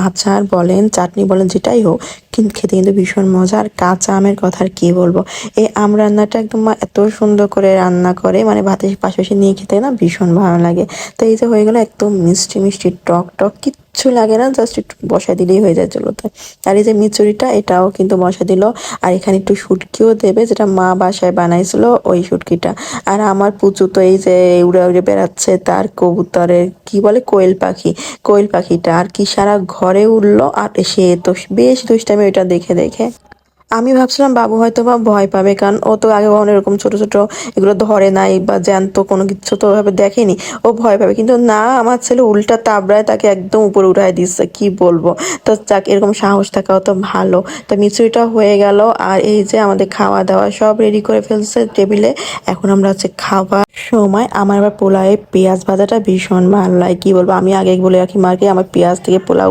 আচার বলেন, চাটনি বলেন, যেটাই হোক কিন্তু খেতে কিন্তু ভীষণ মজা। আর কাঁচা আমের কথা আর কি বলবো, এই আম রান্নাটা একদম মা এত সুন্দর করে রান্না করে, মানে ভাতের পাশাপাশি নিয়ে খেতে না ভীষণ ভালো লাগে। তো এই যে হয়ে গেল একদম মিষ্টি মিষ্টি টক টক, কিচ্ছু লাগে না, জাস্ট একটু বসায় দিলেই হয়ে যায় চুলোতে। আর এই যে মিচুরিটা, এটাও কিন্তু বসা দিল। আর এখানে একটু শুটকিও দেবে, যেটা মা বাসায় বানাইছিল ওই শুটকিটা। আর আমার পুচু তো এই যে উড়ে উড়ে বেড়াচ্ছে, তার কবুতরের কি বলে, কোয়েল পাখি, কোয়েল পাখিটা আর কি সারা ঘরে উঠলো। আর সে তো বেশ দুষ্টামি ওইটা দেখে দেখে। আমি ভাবছিলাম বাবু হয়তো বা ভয় পাবে, কারণ ও তো আগে কখনো এরকম ছোট ছোট এগুলো ধরে নাই বা জ্যান্ত কোনো কিছু তো ওভাবে দেখেনি, ও ভয় পাবে। কিন্তু না, আমার ছেলে উল্টা তাবড়ায় তাকে একদম উপরে উঠায় দিচ্ছে, কি বলবো। তো যাক, এরকম সাহস থাকাও তো ভালো। তো মিচুরিটা হয়ে গেল। আর এই যে আমাদের খাওয়া দাওয়া সব রেডি করে ফেলছে টেবিলে। এখন আমরা হচ্ছে খাবার সময়। আমার আবার পোলাওয়ে পেঁয়াজ ভাজাটা ভীষণ ভালো লাগে, কি বলবো। আমি আগে বলে রাখি মাকে, আমার পেঁয়াজ থেকে পোলাও